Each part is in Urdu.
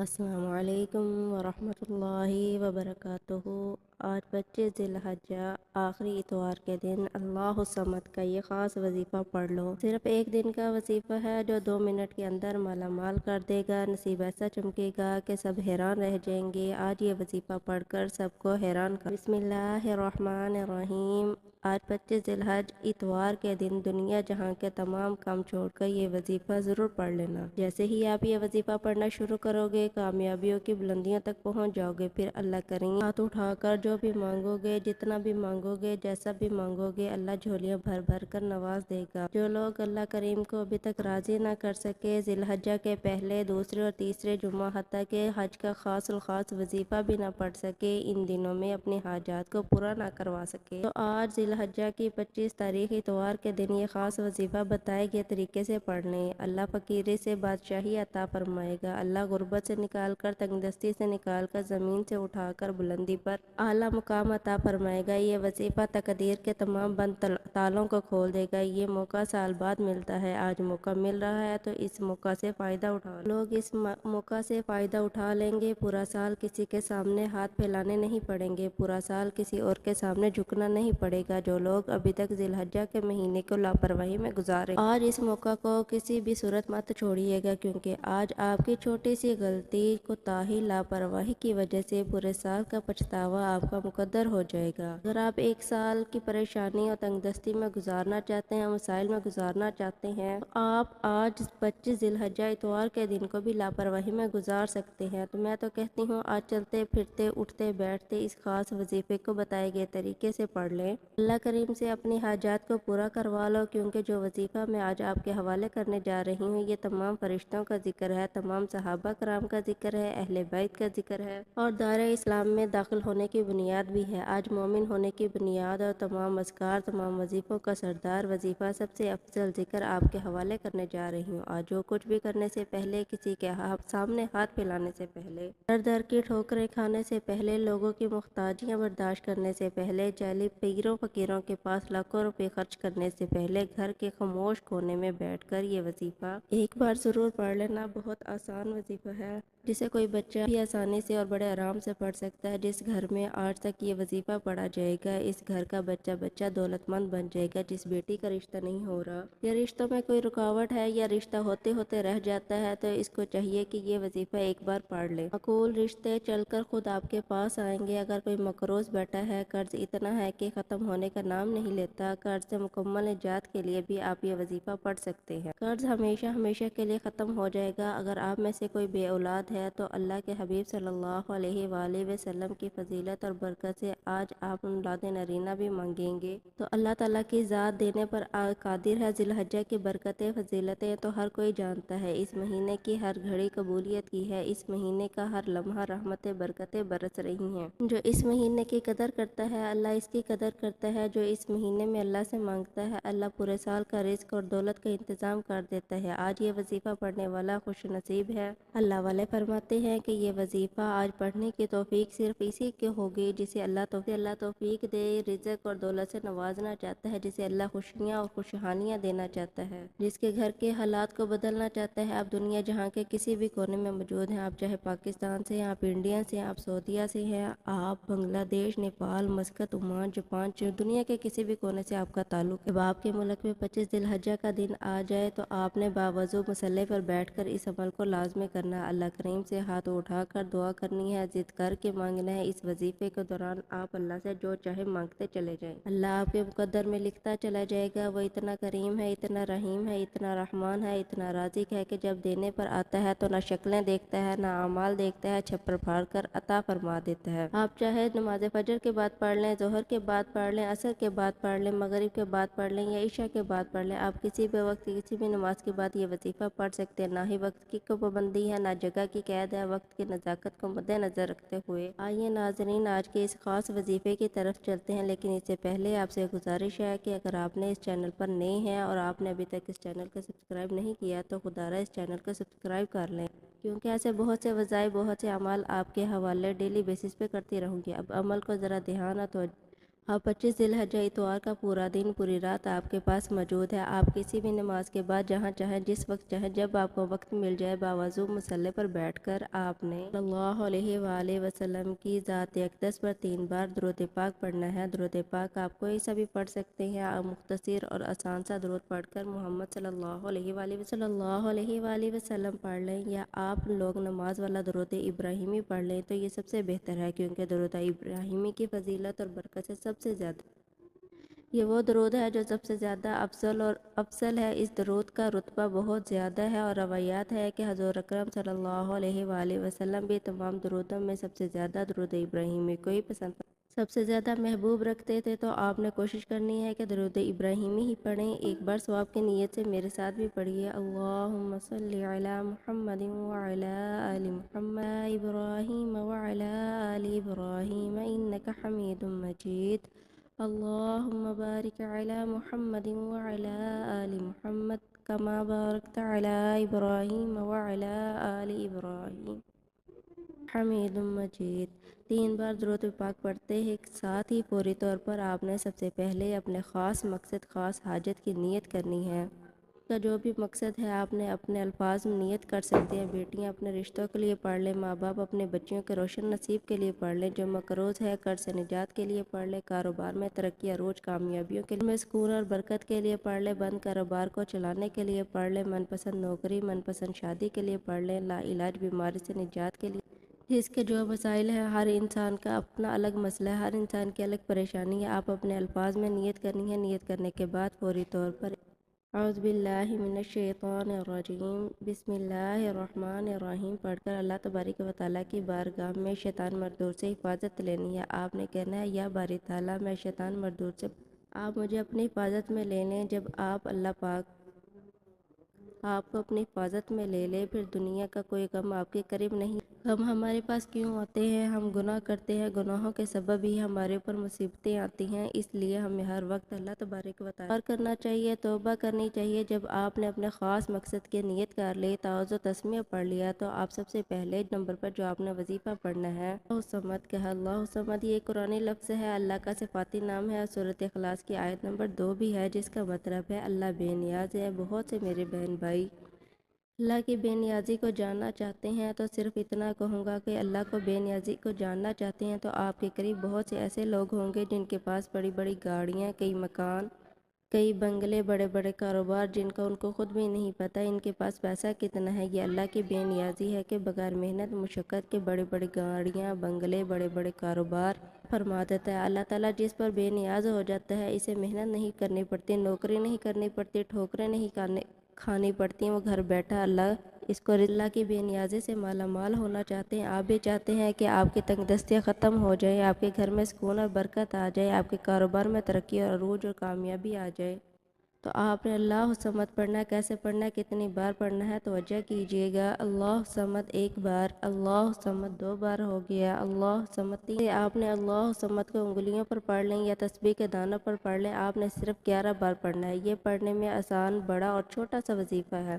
السلام علیکم ورحمۃ اللہ وبرکاتہ۔ آج 25 ذی الحجہ آخری اتوار کے دن اللہ الصمد کا یہ خاص وظیفہ پڑھ لو۔ صرف ایک دن کا وظیفہ ہے جو 2 منٹ کے اندر مالا مال کر دے گا۔ نصیب ایسا چمکے گا کہ سب حیران رہ جائیں گے۔ آج یہ وظیفہ پڑھ کر سب کو حیران کر۔ بسم اللہ الرحمن الرحیم۔ آج 25 ذی الحجہ اتوار کے دن دنیا جہاں کے تمام کام چھوڑ کر یہ وظیفہ ضرور پڑھ لینا۔ جیسے ہی آپ یہ وظیفہ پڑھنا شروع کرو گے کامیابیوں کی بلندیوں تک پہنچ جاؤ گے۔ پھر اللہ کریم ہاتھ اٹھا کر جو بھی مانگو گے، جتنا بھی مانگو گے، جیسا بھی مانگو گے، اللہ جھولیاں بھر بھر کر نواز دے گا۔ جو لوگ اللہ کریم کو ابھی تک راضی نہ کر سکے، ذی الحجہ کے پہلے، دوسرے اور تیسرے جمعہ حتیٰ کہ حج کا خاص الخاص وظیفہ بھی نہ پڑھ سکے، ان دنوں میں اپنی حاجات کو پورا نہ کروا سکے، تو آج ذی الحجہ کی 25 تاریخ اتوار کے دن یہ خاص وظیفہ بتائے گئے طریقے سے پڑھ لیں۔ اللہ فقیری سے بادشاہی عطا فرمائے گا۔ اللہ غربت سے نکال کر، تنگ دستی سے نکال کر، زمین سے اٹھا کر بلندی پر اعلیٰ مقام عطا فرمائے گا۔ یہ وظیفہ تقدیر کے تمام بند تالوں کو کھول دے گا۔ یہ موقع سال بعد ملتا ہے، آج موقع مل رہا ہے تو اس موقع سے فائدہ اٹھا لوگ اس موقع سے فائدہ اٹھا لیں گے۔ پورا سال کسی کے سامنے ہاتھ پھیلانے نہیں پڑیں گے، پورا سال کسی اور کے سامنے جھکنا نہیں پڑے گا۔ جو لوگ ابھی تک ذی الحجہ کے مہینے کو لاپرواہی میں گزارے، آج اس موقع کو کسی بھی صورت مت چھوڑیے گا، کیونکہ آج آپ کی چھوٹی سی غلطی، کوتاہی، لاپرواہی کی وجہ سے پورے سال کا پچھتاوا آپ کا مقدر ہو جائے گا۔ اگر آپ ایک سال کی پریشانی اور تنگ دستی میں گزارنا چاہتے ہیں، مسائل میں گزارنا چاہتے ہیں، تو آپ آج 25 ذی الحجہ اتوار کے دن کو بھی لاپرواہی میں گزار سکتے ہیں۔ تو میں تو کہتی ہوں آج چلتے پھرتے اٹھتے بیٹھتے اس خاص وظیفے کو بتائے گئے طریقے سے پڑھ لیں۔ اللہ کریم سے اپنی حاجات کو پورا کروا لو، کیونکہ جو وظیفہ میں آج آپ کے حوالے کرنے جا رہی ہوں یہ تمام فرشتوں کا ذکر ہے، تمام صحابہ کرام کا ذکر ہے، اہل بیت کا ذکر ہے، اور دائرہ اسلام میں داخل ہونے کی بنیاد بھی ہے۔ آج مومن ہونے کی بنیاد اور تمام اذکار، تمام وظیفوں کا سردار وظیفہ، سب سے افضل ذکر آپ کے حوالے کرنے جا رہی ہوں۔ آج جو کچھ بھی کرنے سے پہلے، کسی کے سامنے ہاتھ پھیلانے سے پہلے، در در کی ٹھوکریں کھانے سے پہلے، لوگوں کی محتاجیاں برداشت کرنے سے پہلے، جعلی پیروں فقیروں کے پاس لاکھوں روپے خرچ کرنے سے پہلے، گھر کے خاموش کونے میں بیٹھ کر یہ وظیفہ ایک بار ضرور پڑھ لینا۔ بہت آسان وظیفہ ہے جسے کوئی بچہ بھی آسانی سے اور بڑے آرام سے پڑھ سکتا ہے۔ جس گھر میں آج تک یہ وظیفہ پڑھا جائے گا، اس گھر کا بچہ دولت مند بن جائے گا۔ جس بیٹی کا رشتہ نہیں ہو رہا یا رشتوں میں کوئی رکاوٹ ہے یا رشتہ ہوتے ہوتے رہ جاتا ہے، تو اس کو چاہیے کہ یہ وظیفہ ایک بار پڑھ لے۔ معقول رشتے چل کر خود آپ کے پاس آئیں گے۔ اگر کوئی مقروض بیٹھا ہے، قرض اتنا ہے کہ ختم ہونے کا نام نہیں لیتا، قرض سے مکمل نجات کے لیے بھی آپ یہ وظیفہ پڑھ سکتے ہیں۔ قرض ہمیشہ ہمیشہ کے لیے ختم ہو جائے گا۔ اگر آپ میں سے کوئی بے اولاد ہے تو اللہ کے حبیب صلی اللہ علیہ وآلہ وسلم کی فضیلت اور برکت سے آج آپ اولاد نرینہ بھی مانگیں گے تو اللہ تعالیٰ کی ذات دینے پر قادر ہے۔ ذی الحجہ کی برکتیں، فضیلتیں تو ہر کوئی جانتا ہے۔ اس مہینے کی ہر گھڑی قبولیت کی ہے، اس مہینے کا ہر لمحہ رحمتیں برکتیں برس رہی ہیں۔ جو اس مہینے کی قدر کرتا ہے، اللہ اس کی قدر کرتا ہے۔ جو اس مہینے میں اللہ سے مانگتا ہے، اللہ پورے سال کا رزق اور دولت کا انتظام کر دیتا ہے۔ آج یہ وظیفہ پڑھنے والا خوش نصیب ہے۔ اللہ والے فرماتے ہیں کہ یہ وظیفہ آج پڑھنے کی توفیق صرف اسی کے ہوگی جسے اللہ توفیق دے، رزق اور دولت سے نوازنا چاہتا ہے، جسے اللہ خوشیاں اور خوشحالیاں دینا چاہتا ہے، جس کے گھر کے حالات کو بدلنا چاہتا ہے۔ آپ دنیا جہاں کے کسی بھی کونے میں موجود ہیں، آپ چاہے پاکستان سے ہیں، آپ انڈیا سے ہیں، آپ سعودیہ سے ہیں، آپ بنگلہ دیش، نیپال، مسقط، عمان، جاپان، دنیا کے کسی بھی کونے سے آپ کا تعلق ہے، جب آپ کے ملک میں 25 ذی الحجہ کا دن آ جائے تو آپ نے باوضو مصلی پر بیٹھ کر اس عمل کو لازمی کرنا ہے۔ اللہ کریم سے ہاتھ اٹھا کر دعا کرنی ہے، ضد کر کے مانگنا ہے۔ اس وظیفے کے دوران آپ اللہ سے جو چاہے مانگتے چلے جائیں، اللہ آپ کے مقدر میں لکھتا چلا جائے گا۔ وہ اتنا کریم ہے، اتنا رحیم ہے، اتنا رحمان ہے، اتنا رازق ہے کہ جب دینے پر آتا ہے تو نہ شکلیں دیکھتا ہے، نہ اعمال دیکھتا ہے، چھپر پھاڑ کر عطا فرما دیتا ہے۔ آپ چاہے نماز فجر کے بعد پڑھ لیں، ظہر کے بعد پڑھ لیں، عصر کے بعد پڑھ لیں، مغرب کے بعد پڑھ لیں یا عشاء کے بعد پڑھ لیں، آپ کسی بھی وقت کسی بھی نماز کے بعد یہ وظیفہ پڑھ سکتے ہیں۔ نہ ہی وقت کی پابندی ہے، نہ جگہ کی قید ہے۔ وقت کی نزاکت کو مد نظر رکھتے ہوئے آئیے ناظرین آج کے اس خاص وظیفے کی طرف چلتے ہیں، لیکن اس سے پہلے آپ سے گزارش ہے کہ اگر آپ نے اس چینل پر نئے ہیں اور آپ نے ابھی تک اس چینل کو سبسکرائب نہیں کیا تو خدا را اس چینل کو سبسکرائب کر لیں، کیونکہ ایسے بہت سے وظائف، بہت سے اعمال آپ کے حوالے ڈیلی بیسس پہ کرتی رہوں گی۔ اب عمل کو ذرا دھیان اور اب 25 ذی الحجہ اتوار کا پورا دن پوری رات آپ کے پاس موجود ہے۔ آپ کسی بھی نماز کے بعد جہاں چاہیں جس وقت چاہیں جب آپ کو وقت مل جائے باوضو مصلی پر بیٹھ کر آپ نے صلی اللہ علیہ وآلہ وسلم کی ذات اقدس پر 3 بار درود پاک پڑھنا ہے۔ درود پاک آپ کوئی سا بھی پڑھ سکتے ہیں۔ آپ مختصر اور آسان سا درود پڑھ کر محمد صلی اللہ علیہ وآلہ وسلم پڑھ لیں، یا آپ لوگ نماز والا درود ابراہیمی پڑھ لیں تو یہ سب سے بہتر ہے، کیونکہ درود ابراہیمی کی فضیلت اور برکت سے سب سے زیادہ یہ وہ درود ہے جو سب سے زیادہ افضل ہے۔ اس درود کا رتبہ بہت زیادہ ہے اور روایات ہے کہ حضور اکرم صلی اللہ علیہ وآلہ وسلم بھی تمام درودوں میں سب سے زیادہ درود ابراہیمی کو ہی سب سے زیادہ محبوب رکھتے تھے، تو آپ نے کوشش کرنی ہے کہ درود ابراہیمی ہی پڑھیں۔ ایک بار ثواب کی نیت سے میرے ساتھ بھی پڑھیے، اللہم صلی علی محمد وعلی آل محمد ابراہیم وعلی آل ابراہیم انکا حمید مجید، اللہم بارک علی محمد وعلی آل محمد کما بارکت علی ابراہیم وعلی آل ابراہیم حمید مجید۔ 3 بار درود پاک پڑھتے ہیں ساتھ ہی فوری طور پر آپ نے سب سے پہلے اپنے خاص مقصد خاص حاجت کی نیت کرنی ہے۔ کا جو بھی مقصد ہے آپ نے اپنے الفاظ میں نیت کر سکتے ہیں۔ بیٹیاں اپنے رشتوں کے لیے پڑھ لیں، ماں باپ اپنے بچیوں کے روشن نصیب کے لیے پڑھ لیں، جو مقروض ہے قرض سے نجات کے لیے پڑھ لیں، کاروبار میں ترقی عروج کامیابیوں کے لیے، سکون اور برکت کے لیے پڑھ لیں، بند کاروبار کو چلانے کے لیے پڑھ لیں، من پسند نوکری من پسند شادی کے لیے پڑھ لیں، لا علاج بیماری سے نجات کے لیے، جس کے جو مسائل ہیں۔ ہر انسان کا اپنا الگ مسئلہ ہے، ہر انسان کی الگ پریشانی ہے۔ آپ اپنے الفاظ میں نیت کرنی ہے۔ نیت کرنے کے بعد فوری طور پر اعوذ باللہ من الشیطان الرجیم بسم اللہ الرحمن الرحیم پڑھ کر اللہ تبارک و تعالیٰ کی بارگاہ میں شیطان مردود سے حفاظت لینی ہے۔ آپ نے کہنا ہے، یا باری تعالیٰ میں شیطان مردود سے آپ مجھے اپنی حفاظت میں لے لیں۔ جب اللہ پاک آپ کو اپنی حفاظت میں لے لے، پھر دنیا کا کوئی غم آپ کے قریب نہیں۔ غم ہمارے پاس کیوں آتے ہیں؟ ہم گناہ کرتے ہیں، گناہوں کے سبب ہی ہمارے اوپر مصیبتیں آتی ہیں، اس لیے ہمیں ہر وقت اللہ تبارک و تعالیٰ کرنا چاہیے، توبہ کرنی چاہیے۔ جب آپ نے اپنے خاص مقصد کی نیت کر لی، تعوذ و تسمیہ پڑھ لیا، تو آپ سب سے پہلے نمبر پر جو آپ نے وظیفہ پڑھنا ہے، اللہ صمد کہا۔ اللہ صمد یہ قرآنی لفظ ہے، اللہ کا صفاتی نام ہے، سورۃ اخلاص کی آیت نمبر 2 بھی ہے، جس کا مطلب ہے اللہ بے نیاز ہے۔ بہت سے میرے بہن بھائی اللہ کی بے نیازی کو جاننا چاہتے ہیں، تو صرف اتنا کہوں گا کہ اللہ کو بے نیازی کو جاننا چاہتے ہیں تو آپ کے قریب بہت سے ایسے لوگ ہوں گے جن کے پاس بڑی بڑی گاڑیاں، کئی مکان، کئی بنگلے، بڑے بڑے کاروبار، جن کا ان کو خود بھی نہیں پتہ ان کے پاس پیسہ کتنا ہے۔ یہ اللہ کی بے نیازی ہے کہ بغیر محنت مشقت کے بڑی بڑی گاڑیاں، بنگلے، بڑے بڑے کاروبار فرما دیتا ہے۔ اللہ تعالیٰ جس پر بے نیاز ہو جاتا ہے، اسے محنت نہیں کرنی پڑتی، نوکری نہیں کرنی پڑتی، ٹھوکریں نہیں کھانی پڑتی ہیں، وہ گھر بیٹھا اللہ اس کو اللہ کی بے نیازی سے مالا مال ہونا چاہتے ہیں۔ آپ بھی چاہتے ہیں کہ آپ کی تنگ دستیاں ختم ہو جائیں، آپ کے گھر میں سکون اور برکت آ جائے، آپ کے کاروبار میں ترقی اور عروج اور کامیابی آ جائے، تو آپ نے اللہ صمد پڑھنا ہے۔ کیسے پڑھنا ہے، کتنی بار پڑھنا ہے، توجہ کیجئے گا۔ اللہ صمد 1 بار، اللہ صمد 2 بار ہو گیا، اللہ صمد 3۔ آپ نے اللہ صمد کو انگلیوں پر پڑھ لیں یا تسبیح کے دانوں پر پڑھ لیں، آپ نے صرف 11 بار پڑھنا ہے۔ یہ پڑھنے میں آسان، بڑا اور چھوٹا سا وظیفہ ہے،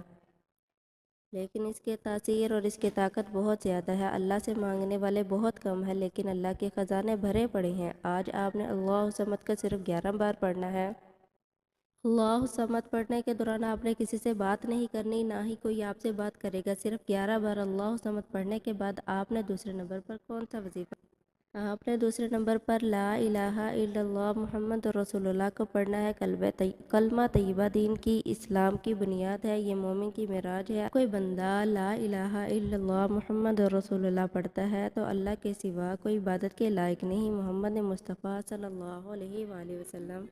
لیکن اس کے تاثیر اور اس کی طاقت بہت زیادہ ہے۔ اللہ سے مانگنے والے بہت کم ہیں، لیکن اللہ کے خزانے بھرے پڑے ہیں۔ آج آپ نے اللہ صمد کا صرف 11 بار پڑھنا ہے۔ اللہ صمد پڑھنے کے دوران آپ نے کسی سے بات نہیں کرنی، نہ ہی کوئی آپ سے بات کرے گا۔ صرف 11 بار اللہ صمد پڑھنے کے بعد آپ نے دوسرے نمبر پر کون سا وظیفہ؟ آپ نے دوسرے نمبر پر لا الہ الا اللہ محمد رسول اللہ کو پڑھنا ہے۔ کلمہ طیبہ دین کی، اسلام کی بنیاد ہے، یہ مومن کی معراج ہے۔ کوئی بندہ لا الہ الا اللہ محمد رسول اللہ پڑھتا ہے تو اللہ کے سوا کوئی عبادت کے لائق نہیں۔ محمد مصطفیٰ صلی اللہ علیہ وآلہ وسلم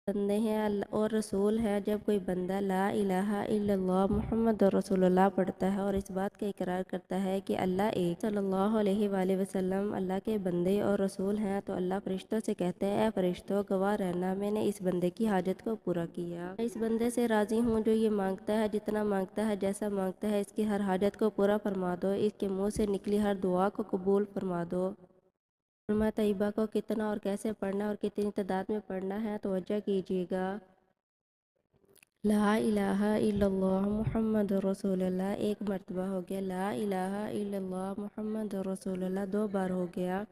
بندے ہیں اور رسول ہیں۔ جب کوئی بندہ لا الہ الا اللہ محمد رسول اللہ پڑھتا ہے اور اس بات کا اقرار کرتا ہے کہ اللہ ایک صلی اللہ علیہ وآلہ وسلم اللہ کے بندے اور رسول ہیں، تو اللہ فرشتوں سے کہتے ہیں، اے فرشتوں گواہ رہنا، میں نے اس بندے کی حاجت کو پورا کیا۔ میں اس بندے سے راضی ہوں جو یہ مانگتا ہے، جتنا مانگتا ہے، جیسا مانگتا ہے، اس کی ہر حاجت کو پورا فرما دو، اس کے منہ سے نکلی ہر دعا کو قبول فرما دو۔ کلمہ طیبہ کو کتنا اور کیسے پڑھنا اور کتنی تعداد میں پڑھنا ہے، توجہ کیجیے گا۔ لا الہ الا اللہ محمد رسول اللہ 1 مرتبہ ہو گیا، لا الہ الا اللہ محمد رسول اللہ 2 بار ہو گیا،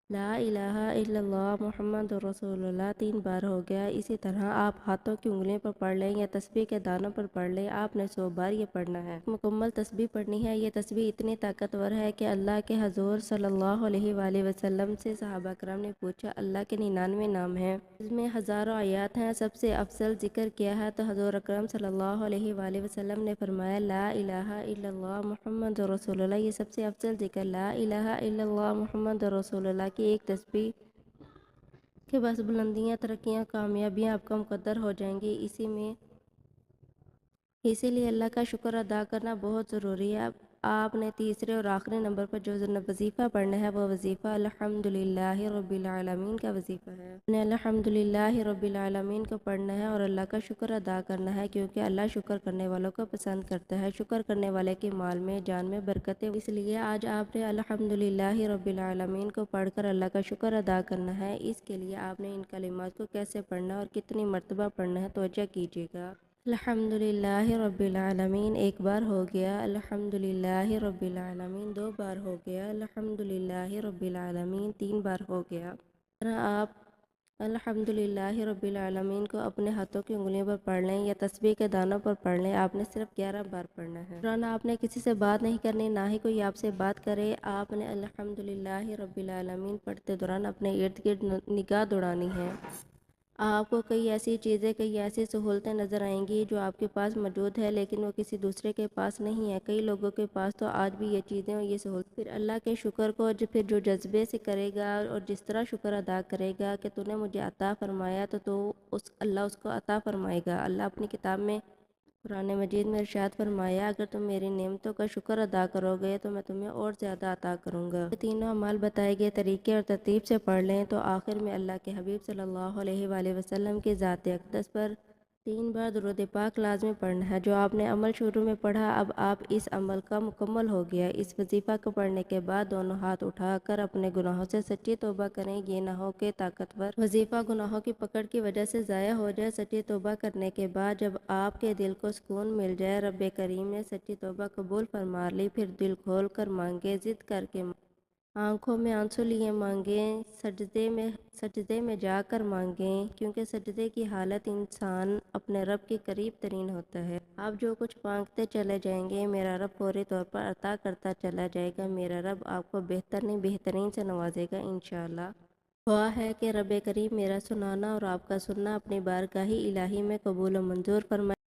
لا الہ الا اللہ محمد رسول اللہ 3 بار ہو گیا۔ اسی طرح آپ ہاتھوں کی انگلیوں پر پڑھ لیں یا تسبیح کے دانوں پر پڑھ لیں، آپ نے 100 بار یہ پڑھنا ہے۔ مکمل تسبیح پڑھنی ہے۔ یہ تسبیح اتنی طاقتور ہے کہ اللہ کے حضور صلی اللہ علیہ وآلہ وسلم سے صحابہ کرام نے پوچھا، اللہ کے 99 نام ہیں، اس میں ہزاروں آیات ہیں، سب سے افضل ذکر کیا ہے؟ تو حضور اکرم صلی اللہ علیہ وآلہ وسلم نے فرمایا، لا الہ الا اللہ محمد رسول اللہ۔ یہ سب سے افضل ذکر لا الہ الا اللہ محمد رسول اللہ کی ایک تسبیح کے بس بلندیاں، ترقیاں، کامیابیاں آپ کا مقدر ہو جائیں گی۔ اسی لیے اللہ کا شکر ادا کرنا بہت ضروری ہے۔ اب آپ نے تیسرے اور آخری نمبر پر جو وظیفہ پڑھنا ہے وہ وظیفہ الحمدللہ رب العالمین کا وظیفہ ہے۔ آپ نے الحمدللہ رب العالمین کو پڑھنا ہے اور اللہ کا شکر ادا کرنا ہے، کیونکہ اللہ شکر کرنے والوں کو پسند کرتا ہے۔ شکر کرنے والے کے مال میں، جان میں برکت ہے، اس لیے آج آپ نے الحمدللہ رب العالمین کو پڑھ کر اللہ کا شکر ادا کرنا ہے۔ اس کے لیے آپ نے ان کلمات کو کیسے پڑھنا اور کتنی مرتبہ پڑھنا ہے توجہ کیجیے گا۔ الحمدللہ رب العالمین 1 بار ہو گیا، الحمدللہ رب العالمین 2 بار ہو گیا، الحمدللہ رب العالمین 3 بار ہو گیا۔ طرح آپ الحمدللہ رب العالمین کو اپنے ہاتھوں کی انگلیوں پر پڑھ لیں یا تسبیح کے دانوں پر پڑھ لیں۔ آپ نے صرف 11 بار پڑھنا ہے۔ دوران آپ نے کسی سے بات نہیں کرنی، نہ ہی کوئی آپ سے بات کرے۔ آپ نے الحمدللہ رب العالمین پڑھتے دوران اپنے ارد گرد نگاہ دوڑانی ہے۔ آپ کو کئی ایسی چیزیں، کئی ایسی سہولتیں نظر آئیں گی جو آپ کے پاس موجود ہے لیکن وہ کسی دوسرے کے پاس نہیں ہے۔ کئی لوگوں کے پاس تو آج بھی یہ چیزیں اور یہ سہولت، پھر اللہ کے شکر کو پھر جو جذبے سے کرے گا اور جس طرح شکر ادا کرے گا کہ تو نے مجھے عطا فرمایا تو اللہ اس کو عطا فرمائے گا۔ اللہ اپنی کتاب میں قرآن مجید میں ارشاد فرمایا، اگر تم میری نعمتوں کا شکر ادا کرو گے تو میں تمہیں اور زیادہ عطا کروں گا۔ یہ تینوں اعمال بتائے گئے طریقے اور ترتیب سے پڑھ لیں تو آخر میں اللہ کے حبیب صلی اللہ علیہ وآلہ وسلم کی ذات اقدس پر 3 بار درود پاک لازمی پڑھنا ہے۔ جو آپ نے عمل شروع میں پڑھا، اب آپ اس عمل کا مکمل ہو گیا۔ اس وظیفہ کو پڑھنے کے بعد دونوں ہاتھ اٹھا کر اپنے گناہوں سے سچی توبہ کریں۔ یہ نہ ہو کہ طاقتور وظیفہ گناہوں کی پکڑ کی وجہ سے ضائع ہو جائے۔ سچی توبہ کرنے کے بعد جب آپ کے دل کو سکون مل جائے، رب کریم نے سچی توبہ قبول فرما لی، پھر دل کھول کر مانگے، ضد کر کے آنکھوں میں آنسو لیے مانگیں، سجدے میں جا کر مانگیں، کیونکہ سجدے کی حالت انسان اپنے رب کے قریب ترین ہوتا ہے۔ آپ جو کچھ مانگتے چلے جائیں گے، میرا رب فوری طور پر عطا کرتا چلا جائے گا۔ میرا رب آپ کو بہترین سے نوازے گا انشاءاللہ۔ دعا ہے کہ رب کریم میرا سنانا اور آپ کا سننا اپنی بارگاہ الہی میں قبول و منظور فرمائے۔